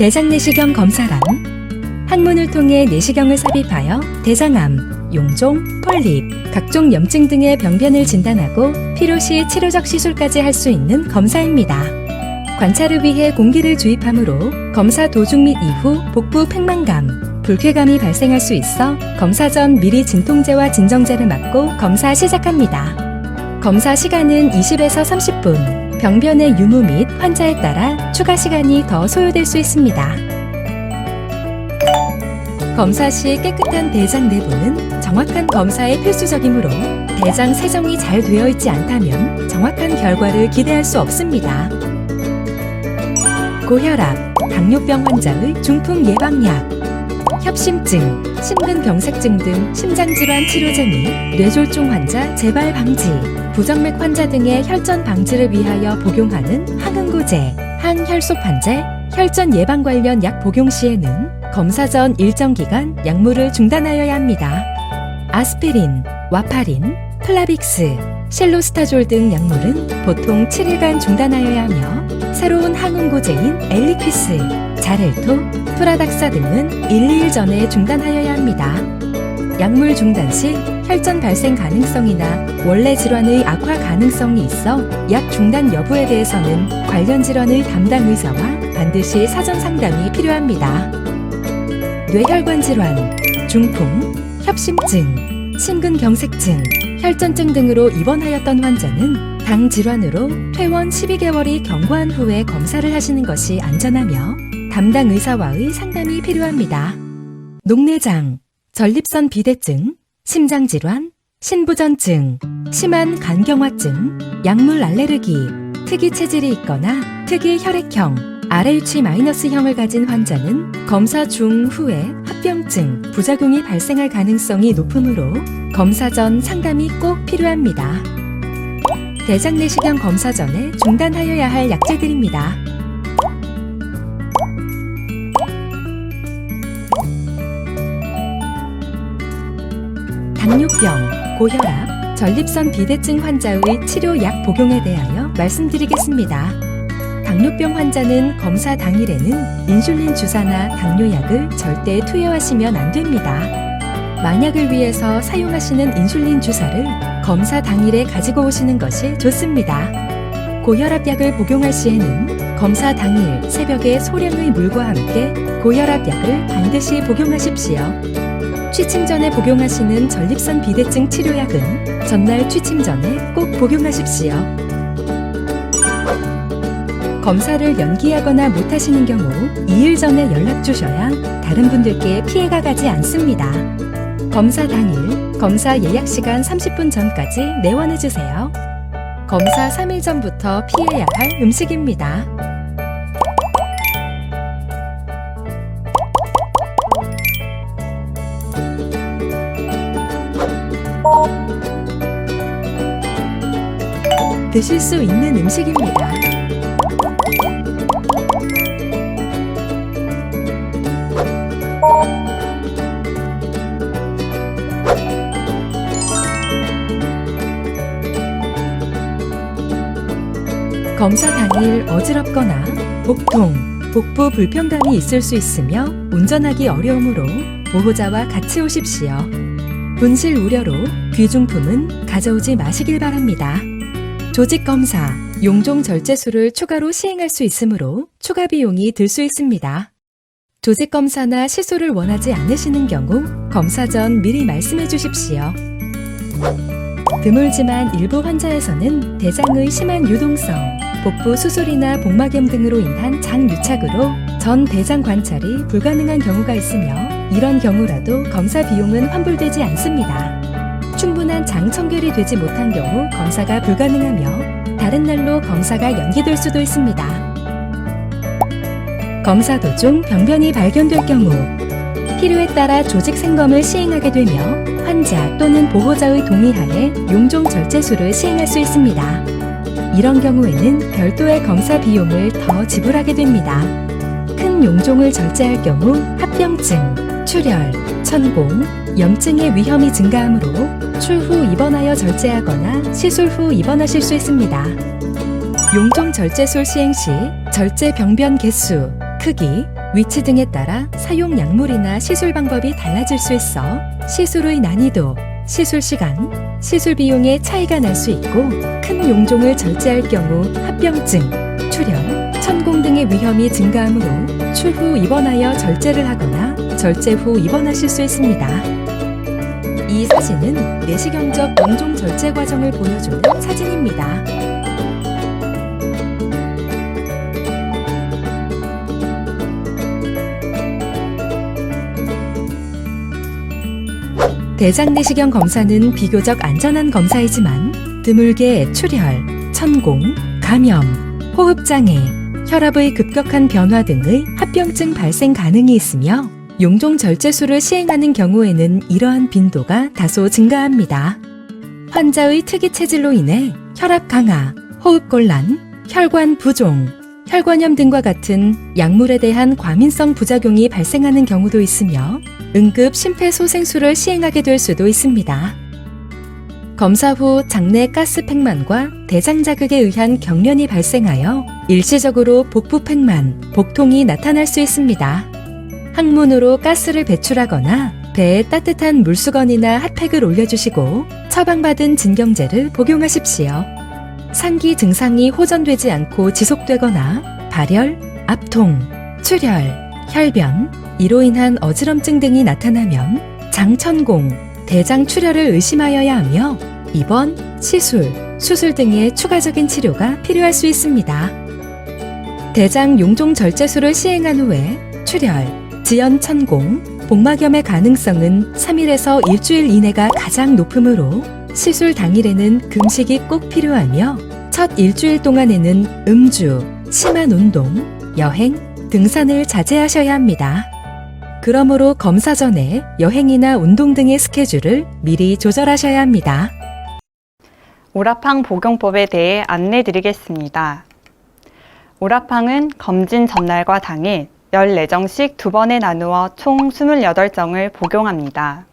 대장 내시경 검사란 항문을 통해 내시경을 삽입하여 대장암, 용종, 폴립, 각종 염증 등의 병변을 진단하고 필요시 치료적 시술까지 할 수 있는 검사입니다. 관찰을 위해 공기를 주입하므로 검사 도중 및 이후 복부 팽만감, 불쾌감이 발생할 수 있어 검사 전 미리 진통제와 진정제를 맞고 검사 시작합니다. 검사 시간은 20에서 30분, 병변의 유무 및 환자에 따라 추가 시간이 더 소요될 수 있습니다. 검사 시 깨끗한 대장 내부는 정확한 검사에 필수적이므로 대장 세정이 잘 되어 있지 않다면 정확한 결과를 기대할 수 없습니다. 고혈압, 당뇨병 환자의 중풍 예방약, 협심증, 심근경색증 등 심장질환 치료제 및 뇌졸중 환자 재발 방지, 부정맥 환자 등의 혈전 방지를 위하여 복용하는 항응고제, 항혈소판제, 혈전 예방 관련 약 복용 시에는 검사 전 일정 기간 약물을 중단하여야 합니다. 아스피린, 와파린, 플라빅스, 실로스타졸 등 약물은 보통 7일간 중단하여야 하며 새로운 항응고제인 엘리퀴스, 자렐토, 프라닥사 등은 1, 2일 전에 중단하여야 합니다. 약물 중단 시 혈전 발생 가능성이나 원래 질환의 악화 가능성이 있어 약 중단 여부에 대해서는 관련 질환의 담당 의사와 반드시 사전 상담이 필요합니다. 뇌혈관 질환, 중풍, 협심증, 심근경색증, 혈전증 등으로 입원하였던 환자는 당 질환으로 퇴원 12개월이 경과한 후에 검사를 하시는 것이 안전하며 담당 의사와의 상담이 필요합니다. 녹내장, 전립선 비대증, 심장질환, 신부전증, 심한 간경화증, 약물 알레르기, 특이 체질이 있거나 특이 혈액형, RH-형을 가진 환자는 검사 중 후에 합병증, 부작용이 발생할 가능성이 높으므로 검사 전 상담이 꼭 필요합니다. 대장 내시경 검사 전에 중단하여야 할 약제들입니다. 당뇨병, 고혈압, 전립선 비대증 환자의 치료약 복용에 대하여 말씀드리겠습니다. 당뇨병 환자는 검사 당일에는 인슐린 주사나 당뇨약을 절대 투여하시면 안 됩니다. 만약을 위해서 사용하시는 인슐린 주사를 검사 당일에 가지고 오시는 것이 좋습니다. 고혈압약을 복용할 시에는 검사 당일 새벽에 소량의 물과 함께 고혈압약을 반드시 복용하십시오. 취침 전에 복용하시는 전립선 비대증 치료약은 전날 취침 전에 꼭 복용하십시오. 검사를 연기하거나 못하시는 경우 2일 전에 연락 주셔야 다른 분들께 피해가 가지 않습니다. 검사 당일, 검사 예약 시간 30분 전까지 내원해 주세요. 검사 3일 전부터 피해야 할 음식입니다. 드실 수 있는 음식입니다. 검사 당일 어지럽거나 복통, 복부 불편감이 있을 수 있으며 운전하기 어려우므로 보호자와 같이 오십시오. 분실 우려로 귀중품은 가져오지 마시길 바랍니다. 조직검사, 용종 절제술을 추가로 시행할 수 있으므로 추가 비용이 들 수 있습니다. 조직검사나 시술을 원하지 않으시는 경우 검사 전 미리 말씀해 주십시오. 드물지만 일부 환자에서는 대장의 심한 유동성, 복부 수술이나 복막염 등으로 인한 장유착으로 전 대장 관찰이 불가능한 경우가 있으며 이런 경우라도 검사 비용은 환불되지 않습니다. 충분한 장 청결이 되지 못한 경우 검사가 불가능하며 다른 날로 검사가 연기될 수도 있습니다. 검사 도중 병변이 발견될 경우 필요에 따라 조직 생검을 시행하게 되며 환자 또는 보호자의 동의하에 용종 절제술을 시행할 수 있습니다. 이런 경우에는 별도의 검사 비용을 더 지불하게 됩니다. 큰 용종을 절제할 경우 합병증, 출혈, 천공, 염증의 위험이 증가하므로 추후 입원하여 절제하거나 시술 후 입원하실 수 있습니다. 용종 절제술 시행 시 절제 병변 개수, 크기, 위치 등에 따라 사용 약물이나 시술 방법이 달라질 수 있어 시술의 난이도, 시술 시간, 시술 비용에 차이가 날 수 있고 큰 용종을 절제할 경우 합병증, 출혈, 천공 등의 위험이 증가하므로 추후 입원하여 절제를 하거나 절제 후 입원하실 수 있습니다. 이 사진은 내시경적 용종 절제 과정을 보여주는 사진입니다. 대장 내시경 검사는 비교적 안전한 검사이지만 드물게 출혈, 천공, 감염, 호흡장애, 혈압의 급격한 변화 등의 합병증 발생 가능이 있으며 용종 절제술을 시행하는 경우에는 이러한 빈도가 다소 증가합니다. 환자의 특이 체질로 인해 혈압 강화, 호흡곤란, 혈관 부종, 혈관염 등과 같은 약물에 대한 과민성 부작용이 발생하는 경우도 있으며 응급 심폐소생술을 시행하게 될 수도 있습니다. 검사 후 장내 가스팽만과 대장 자극에 의한 경련이 발생하여 일시적으로 복부팽만, 복통이 나타날 수 있습니다. 항문으로 가스를 배출하거나 배에 따뜻한 물수건이나 핫팩을 올려주시고 처방받은 진경제를 복용하십시오. 상기 증상이 호전되지 않고 지속되거나 발열, 압통, 출혈, 혈변, 이로 인한 어지럼증 등이 나타나면 장천공, 대장 출혈을 의심하여야 하며 입원, 시술, 수술 등의 추가적인 치료가 필요할 수 있습니다. 대장 용종 절제술을 시행한 후에 출혈, 지연천공, 복막염의 가능성은 3일에서 일주일 이내가 가장 높으므로 시술 당일에는 금식이 꼭 필요하며 첫 일주일 동안에는 음주, 심한 운동, 여행, 등산을 자제하셔야 합니다. 그러므로 검사 전에 여행이나 운동 등의 스케줄을 미리 조절하셔야 합니다. 오라팡 복용법에 대해 안내 드리겠습니다. 오라팡은 검진 전날과 당일 14정씩 2번에 나누어 총 28정을 복용합니다.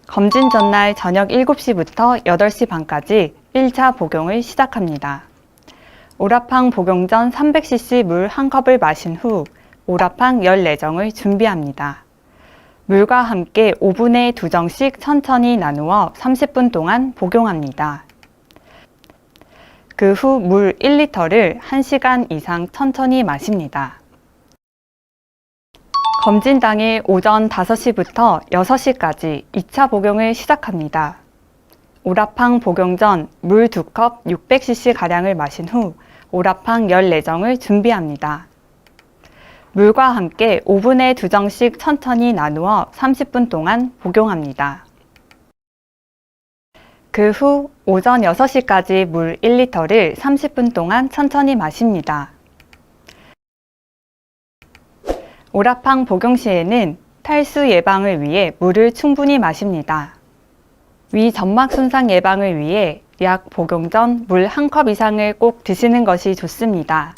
검진 전날 저녁 7시부터 8시 반까지 1차 복용을 시작합니다. 오라팡 복용 전 300cc 물 1컵을 마신 후 오라팡 14정을 준비합니다. 물과 함께 5분에 2정씩 천천히 나누어 30분 동안 복용합니다. 그 후 물 1리터를 1시간 이상 천천히 마십니다. 검진 당일 오전 5시부터 6시까지 2차 복용을 시작합니다. 오라팡 복용 전 물 2컵 600cc-가량을 마신 후 오라팡 14정을 준비합니다. 물과 함께 5분에 2정씩 천천히 나누어 30분 동안 복용합니다. 그 후 오전 6시까지 물 1리터를 30분 동안 천천히 마십니다. 오라팡 복용 시에는 탈수 예방을 위해 물을 충분히 마십니다. 위 점막 손상 예방을 위해 약 복용 전 물 1컵 이상을 꼭 드시는 것이 좋습니다.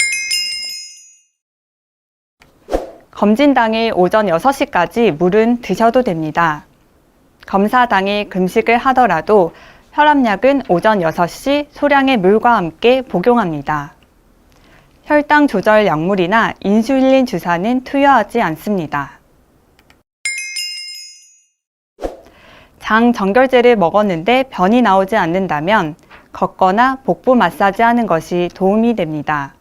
검진 당일 오전 6시까지 물은 드셔도 됩니다. 검사 당일 금식을 하더라도 혈압약은 오전 6시 소량의 물과 함께 복용합니다. 혈당 조절 약물이나 인슐린 주사는 투여하지 않습니다. 장 정결제를 먹었는데 변이 나오지 않는다면 걷거나 복부 마사지 하는 것이 도움이 됩니다.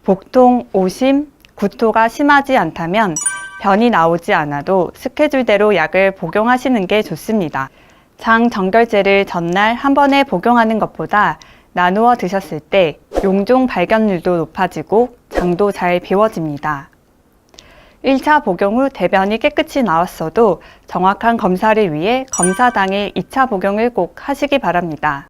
복통, 오심, 구토가 심하지 않다면 변이 나오지 않아도 스케줄대로 약을 복용하시는 게 좋습니다. 장 정결제를 전날 한 번에 복용하는 것보다 나누어 드셨을 때 용종 발견률도 높아지고 장도 잘 비워집니다. 1차 복용 후 대변이 깨끗이 나왔어도 정확한 검사를 위해 검사 당일 2차 복용을 꼭 하시기 바랍니다.